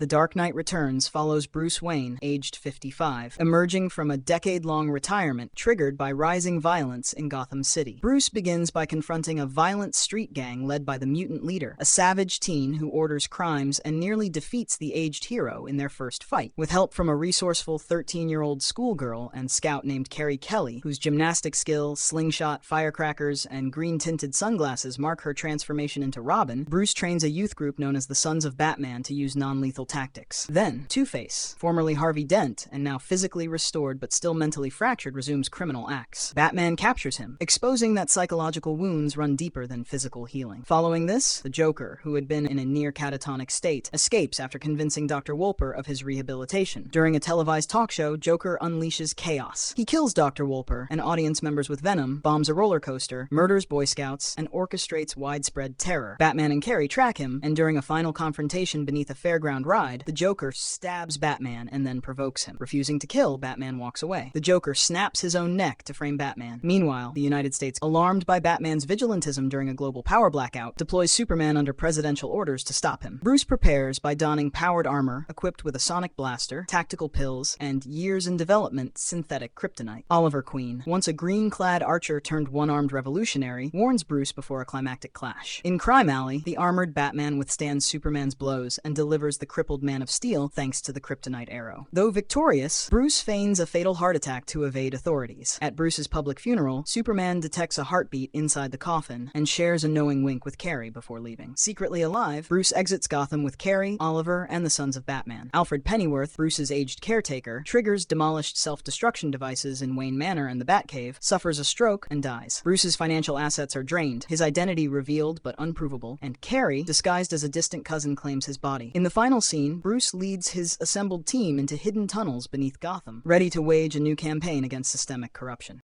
The Dark Knight Returns follows Bruce Wayne, aged 55, emerging from a decade-long retirement triggered by rising violence in Gotham City. Bruce begins by confronting a violent street gang led by the mutant leader, a savage teen who orders crimes and nearly defeats the aged hero in their first fight. With help from a resourceful 13-year-old schoolgirl and scout named Carrie Kelly, whose gymnastic skill, slingshot, firecrackers, and green-tinted sunglasses mark her transformation into Robin, Bruce trains a youth group known as the Sons of Batman to use non-lethal tactics. Then, Two-Face, formerly Harvey Dent and now physically restored but still mentally fractured, resumes criminal acts. Batman captures him, exposing that psychological wounds run deeper than physical healing. Following this, the Joker, who had been in a near catatonic state, escapes after convincing Dr. Wolper of his rehabilitation. During a televised talk show, Joker unleashes chaos. He kills Dr. Wolper and audience members with venom, bombs a roller coaster, murders Boy Scouts, and orchestrates widespread terror. Batman and Carrie track him, and during a final confrontation beneath a fairground ride, the Joker stabs Batman and then provokes him. Refusing to kill, Batman walks away. The Joker snaps his own neck to frame Batman. Meanwhile, the United States, alarmed by Batman's vigilantism during a global power blackout, deploys Superman under presidential orders to stop him. Bruce prepares by donning powered armor, equipped with a sonic blaster, tactical pills, and years-in-development synthetic kryptonite. Oliver Queen, once a green-clad archer turned one-armed revolutionary, warns Bruce before a climactic clash. In Crime Alley, the armored Batman withstands Superman's blows and delivers the crippled Man of Steel thanks to the kryptonite arrow. Though victorious, Bruce feigns a fatal heart attack to evade authorities. At Bruce's public funeral, Superman detects a heartbeat inside the coffin and shares a knowing wink with Carrie before leaving. Secretly alive, Bruce exits Gotham with Carrie, Oliver, and the Sons of Batman. Alfred Pennyworth, Bruce's aged caretaker, triggers demolished self-destruction devices in Wayne Manor and the Batcave, suffers a stroke, and dies. Bruce's financial assets are drained, his identity revealed but unprovable, and Carrie, disguised as a distant cousin, claims his body. In the final scene, Bruce leads his assembled team into hidden tunnels beneath Gotham, ready to wage a new campaign against systemic corruption.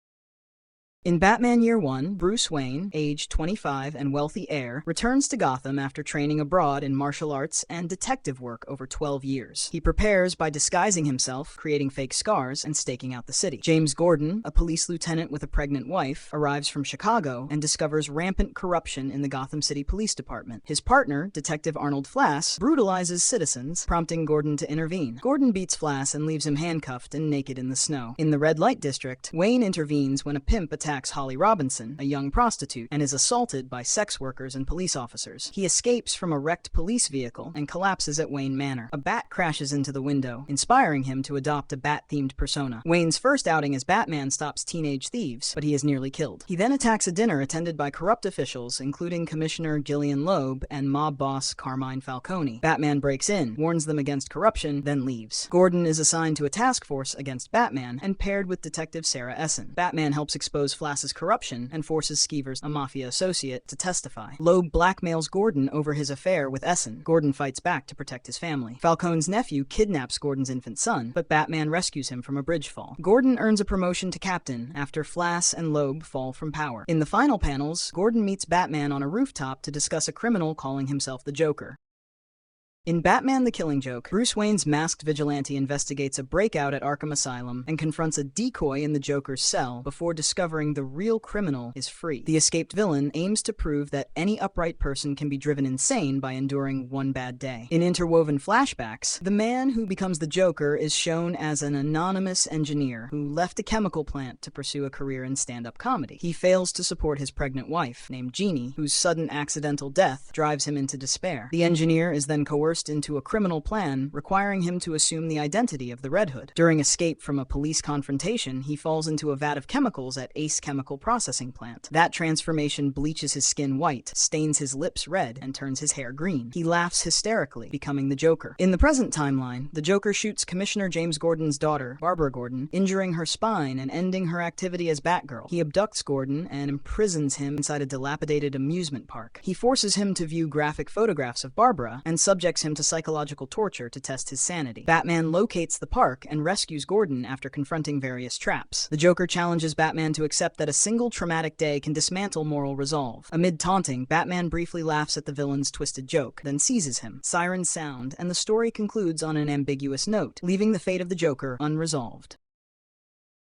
In Batman Year One, Bruce Wayne, age 25 and wealthy heir, returns to Gotham after training abroad in martial arts and detective work over 12 years. He prepares by disguising himself, creating fake scars, and staking out the city. James Gordon, a police lieutenant with a pregnant wife, arrives from Chicago and discovers rampant corruption in the Gotham City Police Department. His partner, Detective Arnold Flass, brutalizes citizens, prompting Gordon to intervene. Gordon beats Flass and leaves him handcuffed and naked in the snow. In the Red Light District, Wayne intervenes when a pimp attacks Holly Robinson, a young prostitute, and is assaulted by sex workers and police officers. He escapes from a wrecked police vehicle and collapses at Wayne Manor. A bat crashes into the window, inspiring him to adopt a bat-themed persona. Wayne's first outing as Batman stops teenage thieves, but he is nearly killed. He then attacks a dinner attended by corrupt officials, including Commissioner Gillian Loeb and mob boss Carmine Falcone. Batman breaks in, warns them against corruption, then leaves. Gordon is assigned to a task force against Batman and paired with Detective Sarah Essen. Batman helps expose Flass's corruption and forces Skeevers, a mafia associate, to testify. Loeb blackmails Gordon over his affair with Essen. Gordon fights back to protect his family. Falcone's nephew kidnaps Gordon's infant son, but Batman rescues him from a bridge fall. Gordon earns a promotion to captain after Flass and Loeb fall from power. In the final panels, Gordon meets Batman on a rooftop to discuss a criminal calling himself the Joker. In Batman the Killing Joke, Bruce Wayne's masked vigilante investigates a breakout at Arkham Asylum and confronts a decoy in the Joker's cell before discovering the real criminal is free. The escaped villain aims to prove that any upright person can be driven insane by enduring one bad day. In interwoven flashbacks, the man who becomes the Joker is shown as an anonymous engineer who left a chemical plant to pursue a career in stand-up comedy. He fails to support his pregnant wife, named Jeannie, whose sudden accidental death drives him into despair. The engineer is then coerced into a criminal plan, requiring him to assume the identity of the Red Hood. During escape from a police confrontation, he falls into a vat of chemicals at Ace Chemical Processing Plant. That transformation bleaches his skin white, stains his lips red, and turns his hair green. He laughs hysterically, becoming the Joker. In the present timeline, the Joker shoots Commissioner James Gordon's daughter, Barbara Gordon, injuring her spine and ending her activity as Batgirl. He abducts Gordon and imprisons him inside a dilapidated amusement park. He forces him to view graphic photographs of Barbara and subjects him to psychological torture to test his sanity. Batman locates the park and rescues Gordon after confronting various traps. The Joker challenges Batman to accept that a single traumatic day can dismantle moral resolve. Amid taunting, Batman briefly laughs at the villain's twisted joke, then seizes him. Sirens sound, and the story concludes on an ambiguous note, leaving the fate of the Joker unresolved.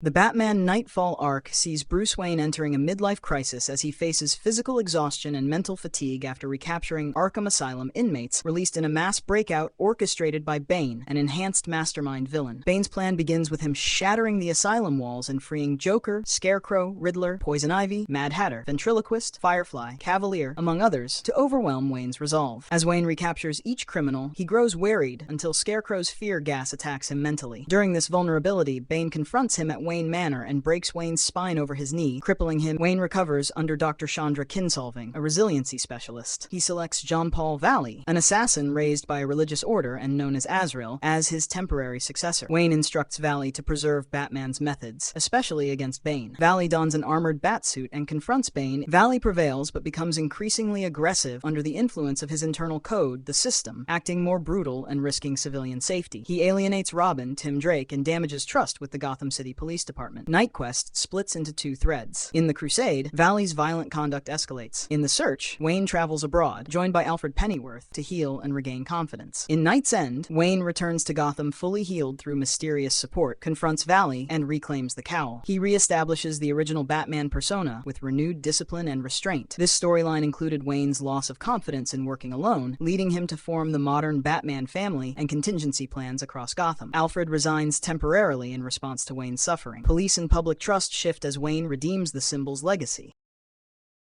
The Batman Knightfall arc sees Bruce Wayne entering a midlife crisis as he faces physical exhaustion and mental fatigue after recapturing Arkham Asylum inmates released in a mass breakout orchestrated by Bane, an enhanced mastermind villain. Bane's plan begins with him shattering the asylum walls and freeing Joker, Scarecrow, Riddler, Poison Ivy, Mad Hatter, Ventriloquist, Firefly, Cavalier, among others, to overwhelm Wayne's resolve. As Wayne recaptures each criminal, he grows worried until Scarecrow's fear gas attacks him mentally. During this vulnerability, Bane confronts him at Wayne Manor and breaks Wayne's spine over his knee, crippling him. Wayne recovers under Dr. Chandra Kinsolving, a resiliency specialist. He selects John Paul Valley, an assassin raised by a religious order and known as Azrael, as his temporary successor. Wayne instructs Valley to preserve Batman's methods, especially against Bane. Valley dons an armored batsuit and confronts Bane. Valley prevails but becomes increasingly aggressive under the influence of his internal code, the System, acting more brutal and risking civilian safety. He alienates Robin, Tim Drake, and damages trust with the Gotham City Police Department. Night Quest splits into two threads. In the Crusade, Valley's violent conduct escalates. In The Search, Wayne travels abroad, joined by Alfred Pennyworth, to heal and regain confidence. In Night's End, Wayne returns to Gotham fully healed through mysterious support, confronts Valley, and reclaims the cowl. He reestablishes the original Batman persona with renewed discipline and restraint. This storyline included Wayne's loss of confidence in working alone, leading him to form the modern Batman family and contingency plans across Gotham. Alfred resigns temporarily in response to Wayne's suffering. Police and public trust shift as Wayne redeems the symbol's legacy.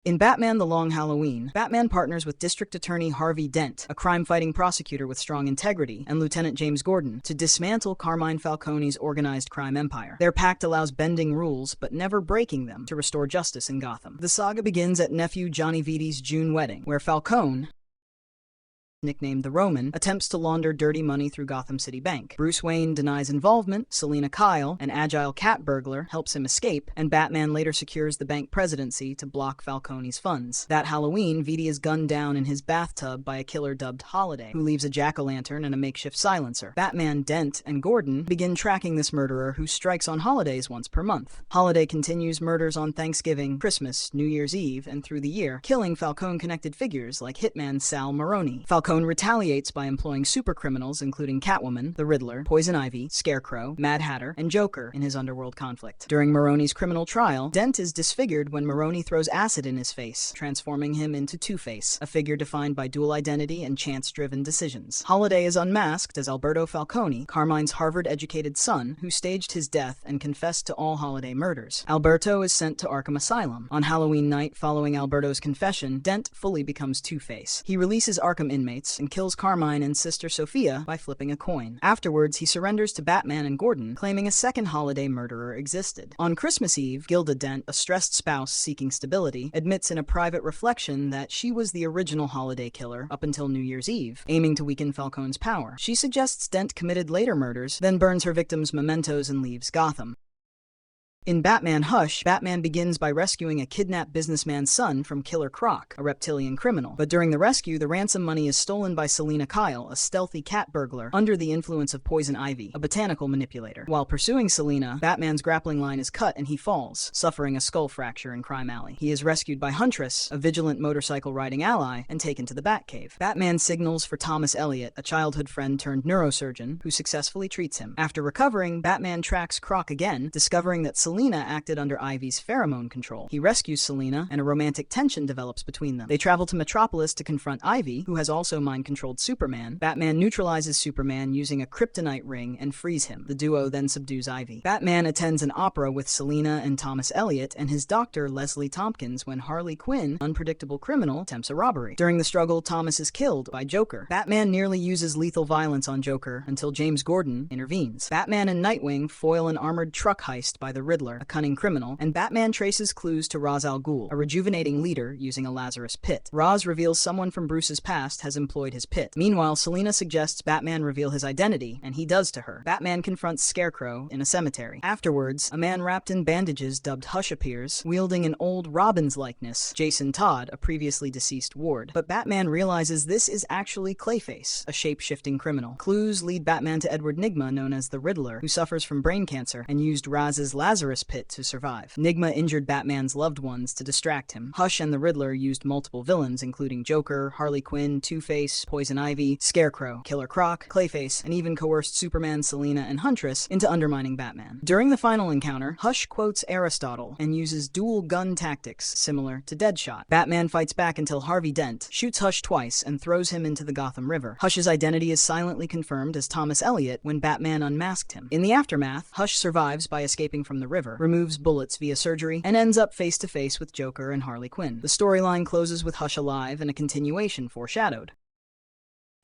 In Batman: The Long Halloween, Batman partners with District Attorney Harvey Dent, a crime-fighting prosecutor with strong integrity, and Lieutenant James Gordon, to dismantle Carmine Falcone's organized crime empire. Their pact allows bending rules, but never breaking them, to restore justice in Gotham. The saga begins at nephew Johnny Vidi's June wedding, where Falcone, nicknamed the Roman, attempts to launder dirty money through Gotham City Bank. Bruce Wayne denies involvement, Selina Kyle, an agile cat burglar, helps him escape, and Batman later secures the bank presidency to block Falcone's funds. That Halloween, Vidi is gunned down in his bathtub by a killer dubbed Holiday, who leaves a jack-o'-lantern and a makeshift silencer. Batman, Dent, and Gordon begin tracking this murderer, who strikes on holidays once per month. Holiday continues murders on Thanksgiving, Christmas, New Year's Eve, and through the year, killing Falcone-connected figures like hitman Sal Maroni. Falcone retaliates by employing supercriminals including Catwoman, the Riddler, Poison Ivy, Scarecrow, Mad Hatter, and Joker in his underworld conflict. During Maroni's criminal trial, Dent is disfigured when Maroni throws acid in his face, transforming him into Two-Face, a figure defined by dual identity and chance-driven decisions. Holiday is unmasked as Alberto Falcone, Carmine's Harvard-educated son, who staged his death and confessed to all Holiday murders. Alberto is sent to Arkham Asylum. On Halloween night following Alberto's confession, Dent fully becomes Two-Face. He releases Arkham inmates and kills Carmine and Sister Sophia by flipping a coin. Afterwards, he surrenders to Batman and Gordon, claiming a second Holiday murderer existed. On Christmas Eve, Gilda Dent, a stressed spouse seeking stability, admits in a private reflection that she was the original Holiday killer up until New Year's Eve, aiming to weaken Falcone's power. She suggests Dent committed later murders, then burns her victims' mementos and leaves Gotham. In Batman Hush, Batman begins by rescuing a kidnapped businessman's son from Killer Croc, a reptilian criminal. But during the rescue, the ransom money is stolen by Selina Kyle, a stealthy cat burglar, under the influence of Poison Ivy, a botanical manipulator. While pursuing Selina, Batman's grappling line is cut and he falls, suffering a skull fracture in Crime Alley. He is rescued by Huntress, a vigilant motorcycle-riding ally, and taken to the Batcave. Batman signals for Thomas Elliot, a childhood friend turned neurosurgeon, who successfully treats him. After recovering, Batman tracks Croc again, discovering that Selina acted under Ivy's pheromone control. He rescues Selina, and a romantic tension develops between them. They travel to Metropolis to confront Ivy, who has also mind-controlled Superman. Batman neutralizes Superman using a kryptonite ring and frees him. The duo then subdues Ivy. Batman attends an opera with Selina and Thomas Elliot and his doctor Leslie Tompkins when Harley Quinn, unpredictable criminal, attempts a robbery. During the struggle, Thomas is killed by Joker. Batman nearly uses lethal violence on Joker until James Gordon intervenes. Batman and Nightwing foil an armored truck heist by the Riddler, a cunning criminal, and Batman traces clues to Ra's al Ghul, a rejuvenating leader using a Lazarus pit. Ra's reveals someone from Bruce's past has employed his pit. Meanwhile, Selina suggests Batman reveal his identity, and he does to her. Batman confronts Scarecrow in a cemetery. Afterwards, a man wrapped in bandages dubbed Hush appears, wielding an old Robin's likeness, Jason Todd, a previously deceased ward. But Batman realizes this is actually Clayface, a shape-shifting criminal. Clues lead Batman to Edward Nygma, known as the Riddler, who suffers from brain cancer and used Raz's Lazarus Lazarus Pit to survive. Enigma injured Batman's loved ones to distract him. Hush and the Riddler used multiple villains, including Joker, Harley Quinn, Two-Face, Poison Ivy, Scarecrow, Killer Croc, Clayface, and even coerced Superman, Selina, and Huntress into undermining Batman. During the final encounter, Hush quotes Aristotle and uses dual gun tactics similar to Deadshot. Batman fights back until Harvey Dent shoots Hush twice and throws him into the Gotham River. Hush's identity is silently confirmed as Thomas Elliot when Batman unmasked him. In the aftermath, Hush survives by escaping from the river, removes bullets via surgery, and ends up face-to-face with Joker and Harley Quinn. The storyline closes with Hush alive and a continuation foreshadowed.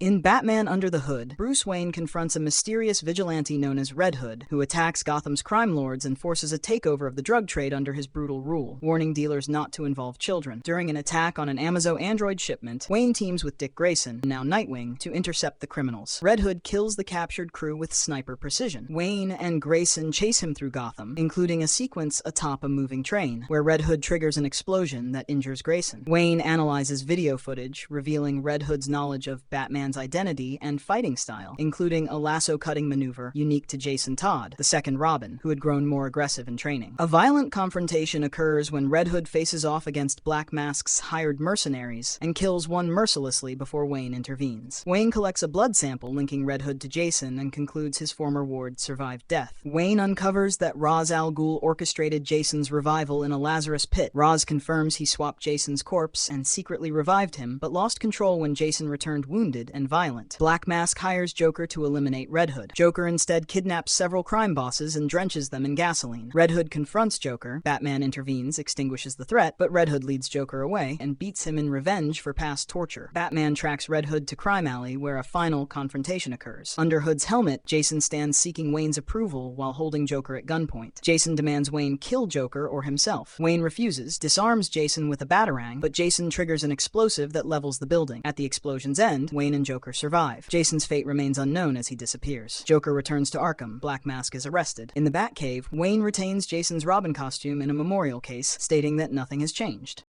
In Batman Under the Hood, Bruce Wayne confronts a mysterious vigilante known as Red Hood, who attacks Gotham's crime lords and forces a takeover of the drug trade under his brutal rule, warning dealers not to involve children. During an attack on an Amazon android shipment, Wayne teams with Dick Grayson, now Nightwing, to intercept the criminals. Red Hood kills the captured crew with sniper precision. Wayne and Grayson chase him through Gotham, including a sequence atop a moving train, where Red Hood triggers an explosion that injures Grayson. Wayne analyzes video footage, revealing Red Hood's knowledge of Batman's identity and fighting style, including a lasso-cutting maneuver unique to Jason Todd, the second Robin, who had grown more aggressive in training. A violent confrontation occurs when Red Hood faces off against Black Mask's hired mercenaries and kills one mercilessly before Wayne intervenes. Wayne collects a blood sample linking Red Hood to Jason and concludes his former ward survived death. Wayne uncovers that Ra's al Ghul orchestrated Jason's revival in a Lazarus Pit. Ra's confirms he swapped Jason's corpse and secretly revived him, but lost control when Jason returned wounded and violent. Black Mask hires Joker to eliminate Red Hood. Joker instead kidnaps several crime bosses and drenches them in gasoline. Red Hood confronts Joker. Batman intervenes, extinguishes the threat, but Red Hood leads Joker away and beats him in revenge for past torture. Batman tracks Red Hood to Crime Alley, where a final confrontation occurs. Under Hood's helmet, Jason stands seeking Wayne's approval while holding Joker at gunpoint. Jason demands Wayne kill Joker or himself. Wayne refuses, disarms Jason with a batarang, but Jason triggers an explosive that levels the building. At the explosion's end, Wayne and Joker survive. Jason's fate remains unknown as he disappears. Joker returns to Arkham. Black Mask is arrested. In the Batcave, Wayne retains Jason's Robin costume in a memorial case, stating that nothing has changed.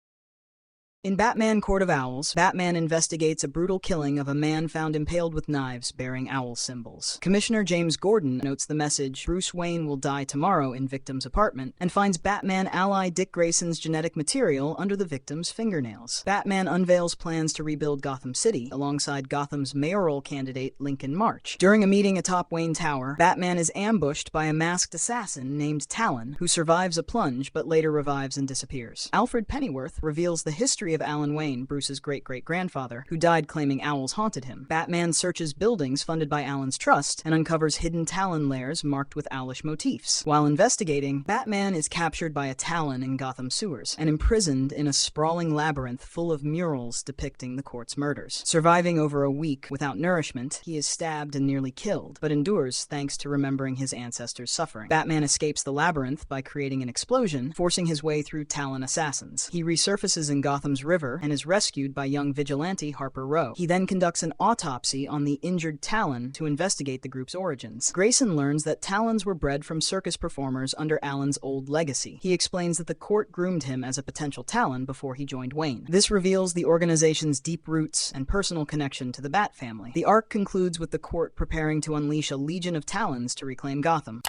In Batman Court of Owls, Batman investigates a brutal killing of a man found impaled with knives bearing owl symbols. Commissioner James Gordon notes the message, "Bruce Wayne will die tomorrow," in victim's apartment, and finds Batman ally Dick Grayson's genetic material under the victim's fingernails. Batman unveils plans to rebuild Gotham City, alongside Gotham's mayoral candidate Lincoln March. During a meeting atop Wayne Tower, Batman is ambushed by a masked assassin named Talon, who survives a plunge but later revives and disappears. Alfred Pennyworth reveals the history of Alan Wayne, Bruce's great-great-grandfather, who died claiming owls haunted him. Batman searches buildings funded by Alan's trust and uncovers hidden Talon lairs marked with owlish motifs. While investigating, Batman is captured by a Talon in Gotham sewers and imprisoned in a sprawling labyrinth full of murals depicting the court's murders. Surviving over a week without nourishment, he is stabbed and nearly killed, but endures thanks to remembering his ancestors' suffering. Batman escapes the labyrinth by creating an explosion, forcing his way through Talon assassins. He resurfaces in Gotham's river and is rescued by young vigilante Harper Row. He then conducts an autopsy on the injured Talon to investigate the group's origins. Grayson learns that Talons were bred from circus performers under Alan's old legacy. He explains that the court groomed him as a potential Talon before he joined Wayne. This reveals the organization's deep roots and personal connection to the Bat family. The arc concludes with the court preparing to unleash a legion of Talons to reclaim Gotham.